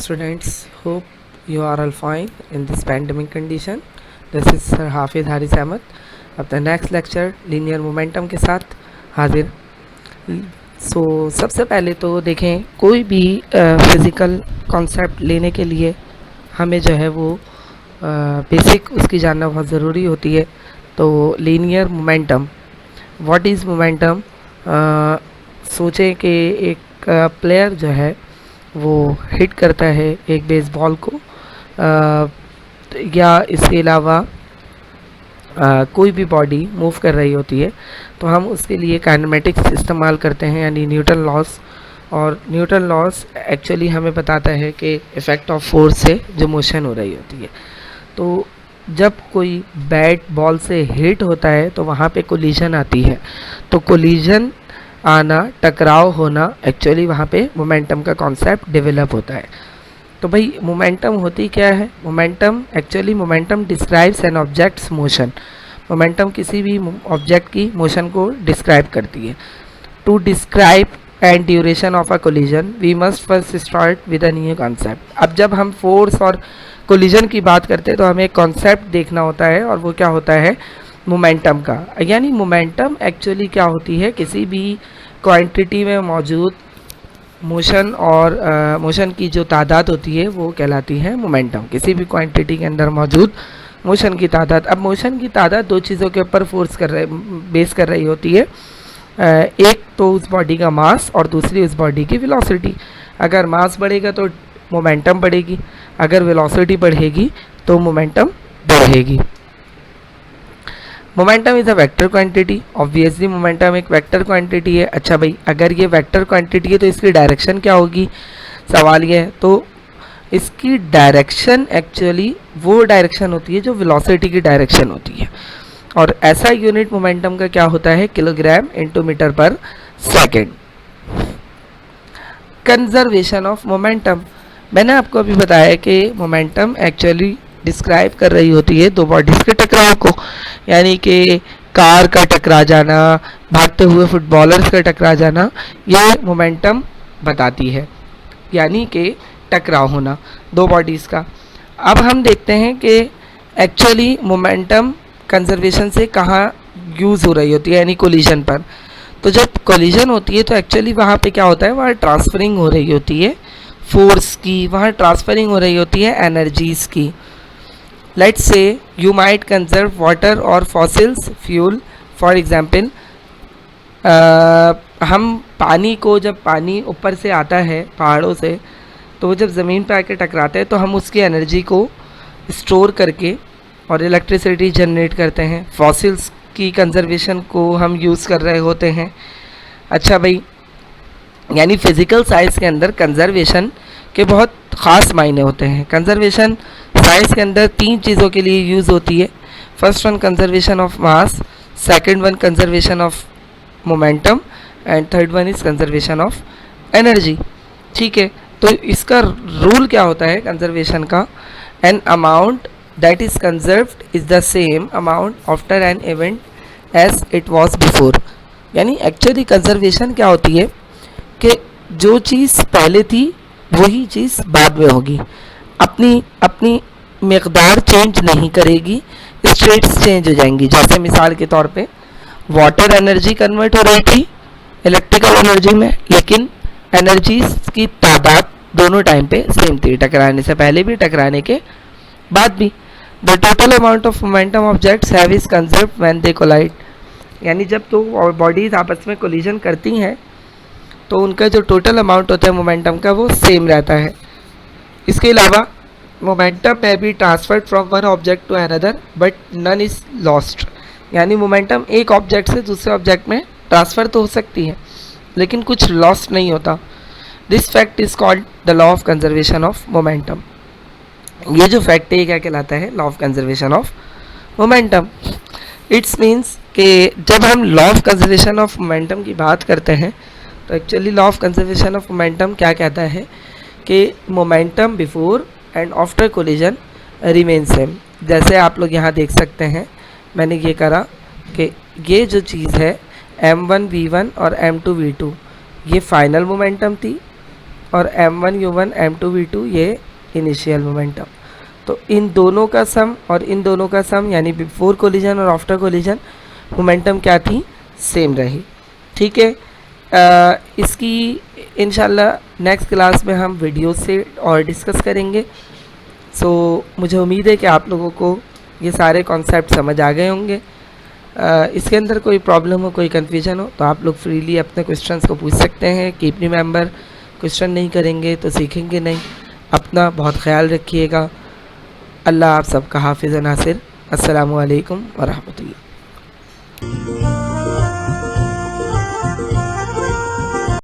students, hope you are all fine in this pandemic condition. This is Sir Hafiz Haris Ahmed of the next lecture linear momentum के साथ हाजिर। सबसे पहले तो देखें, कोई भी फिज़िकल कॉन्सेप्ट लेने के लिए हमें जो है वो बेसिक उसकी जानना बहुत ज़रूरी होती है। तो linear momentum, what is momentum? सोचें कि एक प्लेयर जो है वो हिट करता है एक बेसबॉल को, या इसके अलावा कोई भी बॉडी मूव कर रही होती है, तो हम उसके लिए काइनेमेटिक्स इस्तेमाल करते हैं, यानी न्यूटन लॉस। और न्यूटन लॉस एक्चुअली हमें बताता है कि इफ़ेक्ट ऑफ फोर्स से जो मोशन हो रही होती है। तो जब कोई बैट बॉल से हिट होता है तो वहाँ पे कोलिजन आती है। तो कोलिजन आना, टकराव होना, एक्चुअली वहाँ पे मोमेंटम का कॉन्सेप्ट डेवलप होता है। तो भाई मोमेंटम होती क्या है? Momentum describes an object's motion. Momentum किसी भी ऑब्जेक्ट की मोशन को डिस्क्राइब करती है। To describe and duration of a collision we must first start with a new concept. अब जब हम फोर्स और कोलिजन की बात करते हैं तो हमें एक कॉन्सेप्ट देखना होता है, और वो क्या होता है? मोमेंटम का। यानी मोमेंटम एक्चुअली क्या होती है? किसी भी क्वांटिटी में मौजूद मोशन और मोशन की जो तादाद होती है वो कहलाती है मोमेंटम। किसी भी क्वांटिटी के अंदर मौजूद मोशन की तादाद। अब मोशन की तादाद दो चीज़ों के ऊपर बेस कर रही होती है। एक तो उस बॉडी का मास और दूसरी उस बॉडी की वेलोसिटी। अगर मास बढ़ेगा तो मोमेंटम बढ़ेगी, अगर वेलोसिटी बढ़ेगी तो मोमेंटम बढ़ेगी। Momentum is a vector quantity. Obviously momentum एक वेक्टर क्वांटिटी है। अच्छा भाई, अगर ये वेक्टर क्वांटिटी है तो इसकी डायरेक्शन क्या होगी? सवाल ये है। तो इसकी डायरेक्शन एक्चुअली वो डायरेक्शन होती है जो वेलोसिटी की डायरेक्शन होती है। और ऐसा यूनिट मोमेंटम का क्या होता है? किलोग्राम इंटू मीटर पर सेकेंड। कंजर्वेशन ऑफ मोमेंटम, मैंने आपको अभी बताया कि मोमेंटम एक्चुअली डिस्क्राइब कर रही होती है दो बॉडीज़ के टकराव को, यानी कि कार का टकरा जाना, भागते हुए फुटबॉलर्स का टकरा जाना, यह मोमेंटम बताती है, यानी कि टकराव होना दो बॉडीज़ का। अब हम देखते हैं कि एक्चुअली मोमेंटम कंजर्वेशन से कहाँ यूज़ हो रही होती है, यानी कोलिजन पर। तो जब कोलिजन होती है तो एक्चुअली वहाँ पे क्या होता है? वहाँ ट्रांसफरिंग हो रही होती है फोर्स की, वहाँ ट्रांसफरिंग हो रही होती है एनर्जीज़ की। Let's say you might conserve water or fossils fuel. For example, हम पानी को, जब पानी ऊपर से आता है पहाड़ों से, तो वो जब ज़मीन पे आके टकराते हैं तो हम उसकी एनर्जी को स्टोर करके और इलेक्ट्रिसिटी जनरेट करते हैं। फॉसिल्स की कंजर्वेशन को हम यूज़ कर रहे होते हैं। अच्छा भाई, यानी फिज़िकल साइंस के अंदर कंजर्वेशन के बहुत ख़ास मायने होते हैं। कंजर्वेशन साइंस के अंदर तीन चीज़ों के लिए यूज़ होती है। First one conservation of mass, second one conservation of momentum, and third one is conservation of energy. ठीक है, तो इसका रूल क्या होता है कंजर्वेशन का? An amount that is conserved is the same amount after an event as it was before. यानी actually conservation क्या होती है कि जो चीज़ पहले थी वही चीज़ बाद में होगी, अपनी मकदार चेंज नहीं करेगी, स्टेट्स चेंज हो जाएंगी। जैसे मिसाल के तौर पे वाटर एनर्जी कन्वर्ट हो रही थी इलेक्ट्रिकल एनर्जी में, लेकिन एनर्जीज की तादाद दोनों टाइम पे सेम थी, टकराने से पहले भी, टकराने के बाद भी। The total amount of momentum objects have is conserved when they collide. यानी जब तो बॉडीज आपस में कोलिजन करती हैं तो उनका जो टोटल अमाउंट होता है मोमेंटम का वो सेम रहता है। इसके अलावा मोमेंटम में भी transferred from one object to another but none is lost. यानी मोमेंटम एक ऑब्जेक्ट से दूसरे ऑब्जेक्ट में ट्रांसफ़र तो हो सकती है लेकिन कुछ लॉस्ट नहीं होता। This fact is called the law of conservation of momentum. ये जो फैक्ट है ये क्या कहलाता है? Law of conservation of momentum. It's means कि जब हम law of conservation of momentum की बात करते हैं तो actually law of conservation of momentum क्या कहता है कि momentum before and after collision remain same. जैसे आप लोग यहाँ देख सकते हैं, मैंने ये करा कि ये जो चीज़ है m1 v1 और m2 v2, ये फाइनल मोमेंटम थी और m1u1 m2v2 ये इनिशियल मोमेंटम। तो इन दोनों का सम और इन दोनों का सम यानी बिफोर कोलिजन और आफ्टर कोलिजन मोमेंटम क्या थी, सेम रही। ठीक है, इसकी इंशाल्लाह नेक्स्ट क्लास में हम वीडियो से और डिस्कस करेंगे। सो मुझे उम्मीद है कि आप लोगों को ये सारे कॉन्सेप्ट समझ आ गए होंगे। इसके अंदर कोई प्रॉब्लम हो, कोई कन्फ्यूजन हो तो आप लोग फ्रीली अपने क्वेश्चंस को पूछ सकते हैं। कीप रिमेंबर, क्वेश्चन नहीं करेंगे तो सीखेंगे नहीं। अपना बहुत ख्याल रखिएगा। अल्लाह आप सबका हाफिज़ नासिर। अस्सलामु अलैकुम व रहमतुल्लाह।